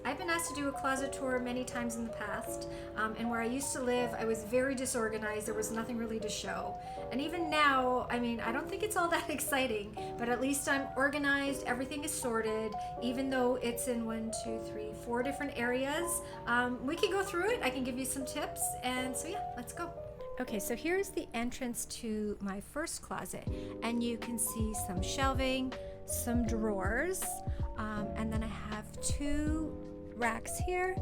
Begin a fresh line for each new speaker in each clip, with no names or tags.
I've been asked to do a closet tour many times in the past, and where I used to live, I was very disorganized. There was nothing really to show. And even now, I mean, I don't think it's all that exciting, but at least I'm organized, everything is sorted, even though it's in 4 different areas. We can go through it, I can give you some tips, and so yeah, let's go. Okay, so here's the entrance to my first closet, and you can see some shelving, some drawers, and then I have 2 racks here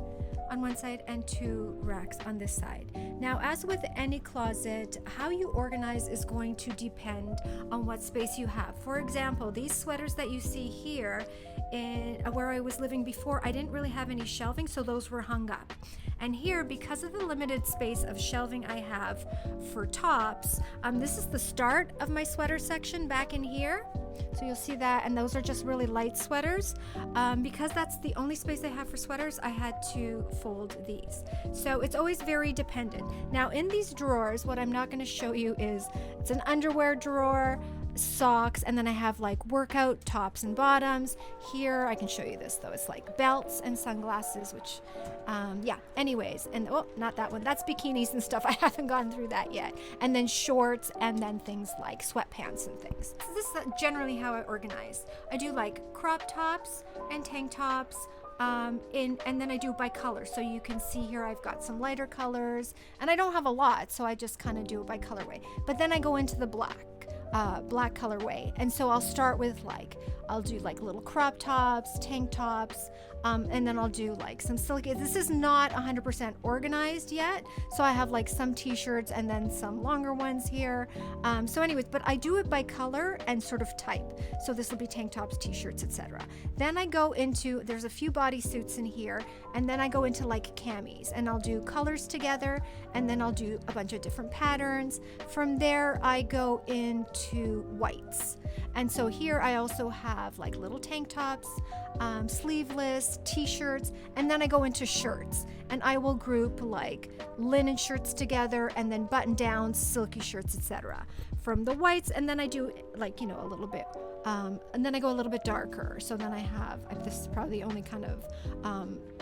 on one side and 2 racks on this side. Now, as with any closet, how you organize is going to depend on what space you have. For example, these sweaters that you see here in where I was living before, I didn't really have any shelving, so those were hung up. And here, because of the limited space of shelving I have for tops, this is the start of my sweater section back in here. So you'll see that, and those are just really light sweaters. Because that's the only space I have for sweaters, I had to fold these. So it's always very dependent. Now in these drawers, what I'm not going to show you is, it's an underwear drawer, socks, and then I have like workout tops and bottoms. Here I can show you this though, it's like belts and sunglasses, which yeah, anyways, and oh, not that one, that's bikinis and stuff. I haven't gone through that yet. And then shorts, and then things like sweatpants and things. So this is generally how I organize. I do like crop tops and tank tops, and then I do by color. So you can see here I've got some lighter colors, and I don't have a lot, so I just kind of do it by colorway. But then I go into the black colorway, and so I'll start with I'll do like little crop tops, tank tops, and then I'll do like some silky. This is not 100% organized yet, so I have like some t-shirts and then some longer ones here. So anyways, but I do it by color and sort of type. So this will be tank tops, t-shirts, etc. Then I go into, there's a few bodysuits in here, and then I go into like camis, and I'll do colors together, and then I'll do a bunch of different patterns. From there I go into whites, and so here I also have like little tank tops, sleeveless t-shirts, and then I go into shirts, and I will group like linen shirts together, and then button downs, silky shirts, etc. from the whites. And then I do like, you know, a little bit and then I go a little bit darker. So then I have, this is probably the only kind of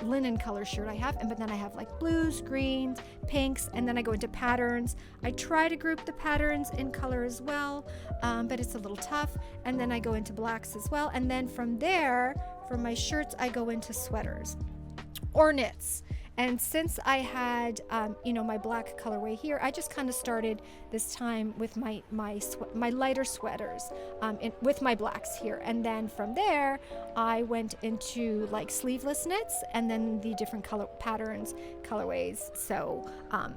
linen color shirt I have, but then I have like blues, greens, pinks, and then I go into patterns. I try to group the patterns in color as well, but it's a little tough. And then I go into blacks as well, and then from there, for my shirts, I go into sweaters or knits. And since I had, you know, my black colorway here, I just kind of started this time with my lighter sweaters, with my blacks here. And then from there, I went into like sleeveless knits, and then the different color patterns, colorways. So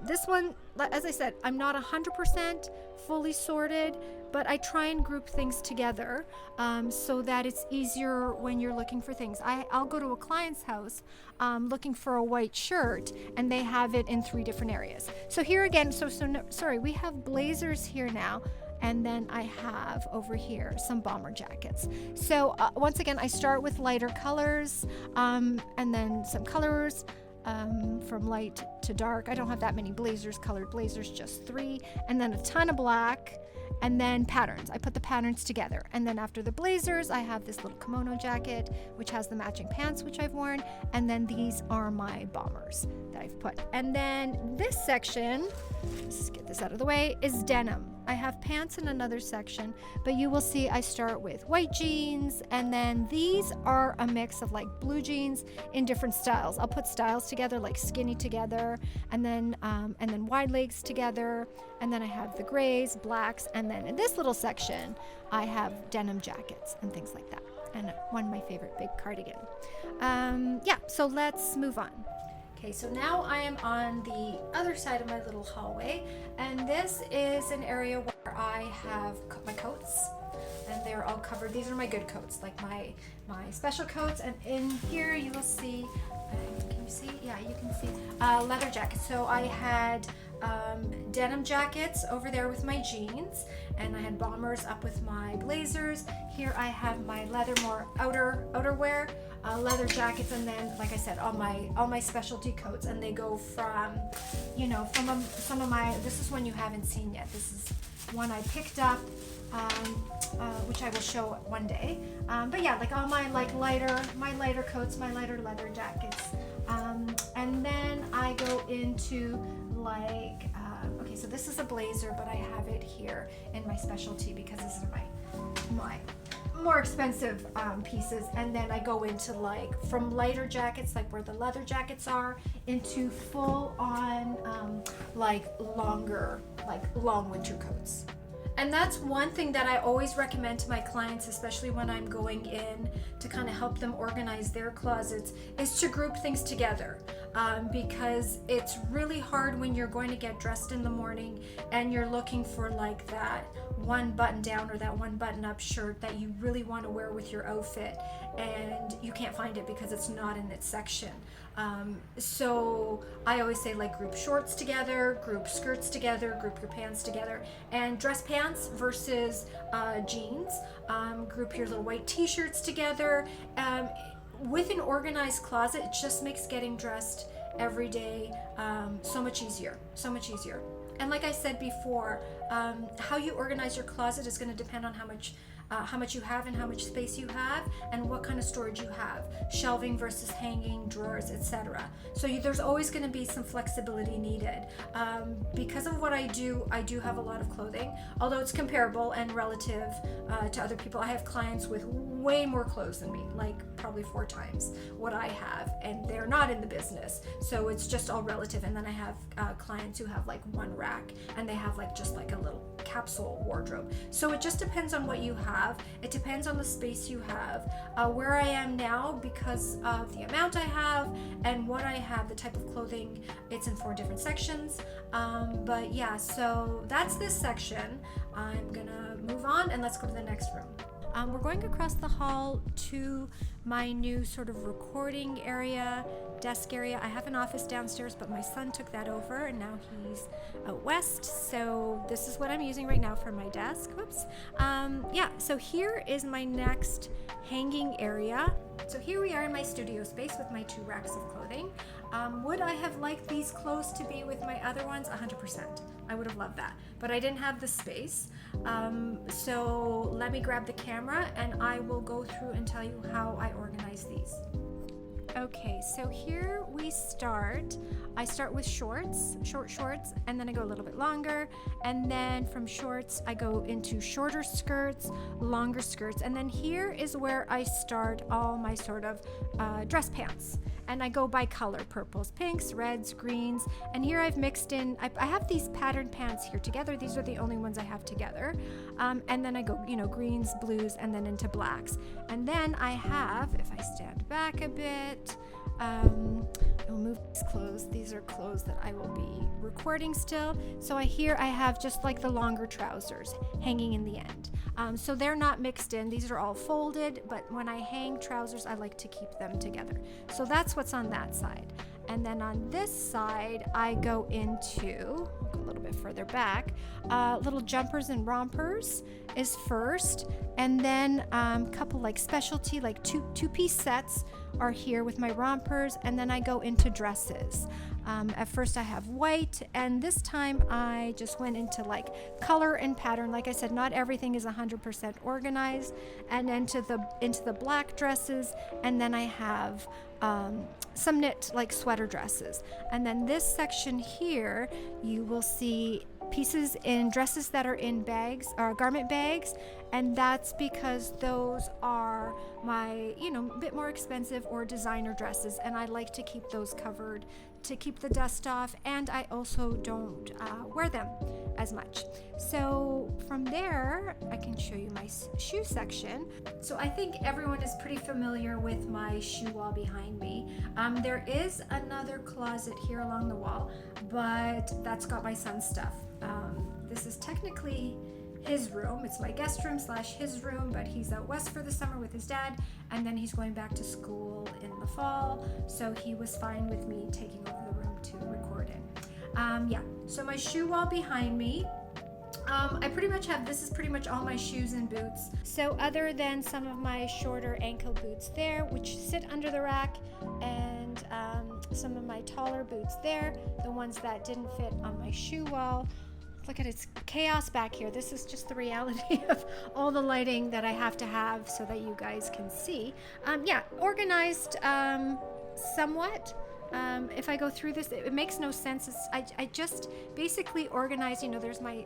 this one, as I said, I'm not 100% fully sorted, but I try and group things together so that it's easier when you're looking for things. I'll go to a client's house looking for a white shirt, and they have it in 3 different areas. So here again, sorry, we have blazers here now, and then I have over here some bomber jackets. So once again, I start with lighter colors, and then some colors, from light to dark. I don't have that many blazers, colored blazers, just 3, and then a ton of black, and then patterns. I put the patterns together, and then after the blazers, I have this little kimono jacket, which has the matching pants, which I've worn, and then these are my bombers that I've put. And then this section, let's get this out of the way, is denim. I have pants in another section, but you will see I start with white jeans, and then these are a mix of like blue jeans in different styles. I'll put styles together, like skinny together, and then wide legs together, and then I have the grays, blacks, and then in this little section I have denim jackets and things like that, and one of my favorite big cardigan. Yeah, so let's move on. Okay, so now I am on the other side of my little hallway, and this is an area where I have my coats, and they're all covered. These are my good coats, like my special coats, and in here you will see, can you see? Yeah, you can see leather jackets. So I had denim jackets over there with my jeans, and I had bombers up with my blazers. Here I have my leather, more outerwear, leather jackets, and then, like I said, all my specialty coats, and they go from, you know, from some of my. This is one you haven't seen yet. This is one I picked up, which I will show one day. But yeah, like all my lighter coats, my lighter leather jackets, and then I go into like. Okay, so this is a blazer, but I have it here in my specialty because this is my more expensive pieces. And then I go into like from lighter jackets, like where the leather jackets are, into full on like longer, like long winter coats. And that's one thing that I always recommend to my clients, especially when I'm going in to kind of help them organize their closets, is to group things together. Because it's really hard when you're going to get dressed in the morning and you're looking for like that one button down or that one button up shirt that you really want to wear with your outfit, and you can't find it because it's not in its section. So I always say, like, group shorts together, group skirts together, group your pants together, and dress pants versus jeans. Group your little white t-shirts together. With an organized closet, it just makes getting dressed every day so much easier. And like I said before, how you organize your closet is going to depend on how much you have and how much space you have and what kind of storage you have, shelving versus hanging, drawers, etc. So there's always going to be some flexibility needed. Because of what I do have a lot of clothing, although it's comparable and relative to other people. I have clients with way more clothes than me, like probably 4 times what I have, and they're not in the business, so it's just all relative. And then I have clients who have like one rack and they have like just like a little capsule wardrobe. So it just depends on what you have. It depends on the space you have. Where I am now, because of the amount I have and what I have, the type of clothing, it's in 4 different sections. But yeah, so that's this section. I'm gonna move on and let's go to the next room. We're going across the hall to my new sort of recording area, desk area. I have an office downstairs, but my son took that over and now he's out west. So this is what I'm using right now for my desk. Whoops. Yeah, so here is my next hanging area. So here we are in my studio space with my 2 racks of clothing. Would I have liked these clothes to be with my other ones? 100%. I would have loved that, but I didn't have the space. So let me grab the camera and I will go through and tell you how I organize these. Okay, so here we start. I start with short shorts, and then I go a little bit longer, and then from shorts I go into shorter skirts, longer skirts, and then here is where I start all my sort of dress pants. And I go by color, purples, pinks, reds, greens, and here I've mixed in, I have these patterned pants here together. These are the only ones I have together. And then I go, greens, blues, and then into blacks. And then I have, if I stand back a bit, I'll move these clothes. These are clothes that I will be recording still. So here I have just like the longer trousers hanging in the end. So they're not mixed in. These are all folded, but when I hang trousers, I like to keep them together. So that's what's on that side. And then on this side, I go into, a little bit further back, little jumpers and rompers is first. And then a couple like specialty, like two-piece sets are here with my rompers. And then I go into dresses. At first I have white, and this time I just went into like color and pattern. Like I said, not everything is 100% organized. And into the black dresses, and then I have some knit like sweater dresses. And then this section here, you will see pieces in dresses that are in bags or garment bags, and that's because those are my a bit more expensive or designer dresses, and I like to keep those covered to keep the dust off, and I also don't wear them as much. So from there I can show you my shoe section. So I think everyone is pretty familiar with my shoe wall behind me. There is another closet here along the wall, but that's got my son's stuff. This is technically his room. It's my guest room / his room, but he's out west for the summer with his dad, and then he's going back to school in the fall, so he was fine with me taking over the room to record in. Yeah, so my shoe wall behind me, I pretty much have, this is pretty much all my shoes and boots. So other than some of my shorter ankle boots there, which sit under the rack, and some of my taller boots there, the ones that didn't fit on my shoe wall. Look at it, it's chaos back here. This is just the reality of all the lighting that I have to have so that you guys can see. Yeah, organized somewhat. If I go through this, it makes no sense. I just basically organize, you know, there's my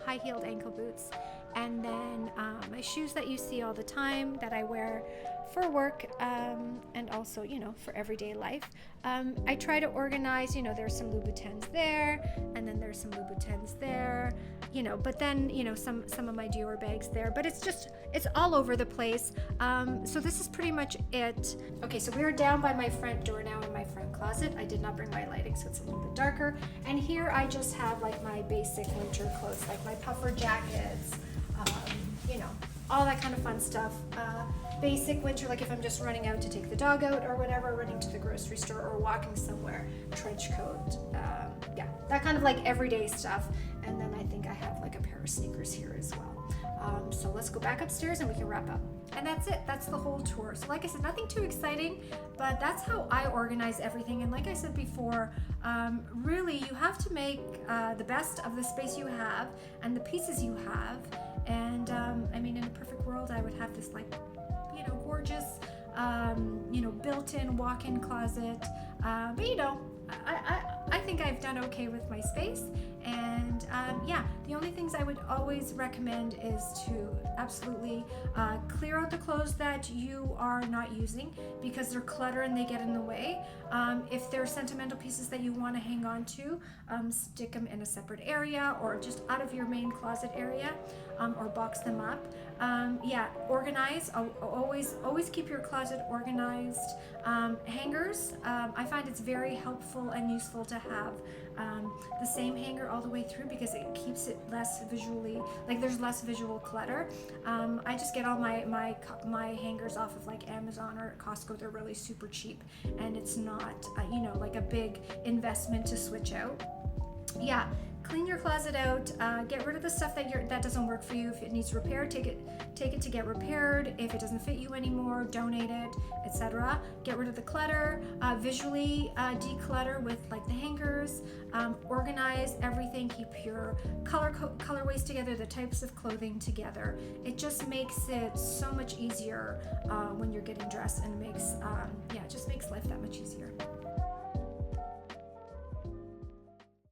high-heeled ankle boots, and then my shoes that you see all the time that I wear for work, and also, you know, for everyday life. I try to organize, you know, there's some Louboutins there, and then there's some Louboutins there, you know, but then, you know, some of my Dior bags there, but it's all over the place. So this is pretty much it. Okay, so we're down by my front door now in my front closet. I did not bring my lighting, so it's a little bit darker. And here I just have like my basic winter clothes, like my puffer jackets, you know, all that kind of fun stuff. Basic winter, like if I'm just running out to take the dog out or whatever, running to the grocery store or walking somewhere, trench coat, yeah, that kind of like everyday stuff. And then I think I have like a pair of sneakers here as well. So let's go back upstairs and we can wrap up. And that's it, that's the whole tour. So like I said, nothing too exciting, but that's how I organize everything. And like I said before, really you have to make the best of the space you have and the pieces you have. And I mean, in a perfect world, I would have this like, you know, gorgeous, you know, built-in walk-in closet. But you know, I think I've done okay with my space. And yeah, the only things I would always recommend is to absolutely clear out the clothes that you are not using because they're clutter and they get in the way. If there are sentimental pieces that you want to hang on to, stick them in a separate area or just out of your main closet area, or box them up. Yeah, organize. Always keep your closet organized. Hangers, I find it's very helpful and useful to have the same hanger all the way through because it keeps it less visually, like there's less visual clutter. I just get all my hangers off of like Amazon or Costco. They're really super cheap and it's not you know, like a big investment to switch out. Yeah, clean your closet out, get rid of the stuff that doesn't work for you. If it needs repair, take it to get repaired. If it doesn't fit you anymore, donate it, etc. Get rid of the clutter, visually declutter with like the hangers, organize everything, keep your colorways together, the types of clothing together. It just makes it so much easier when you're getting dressed, and it makes yeah, it just makes life that much easier.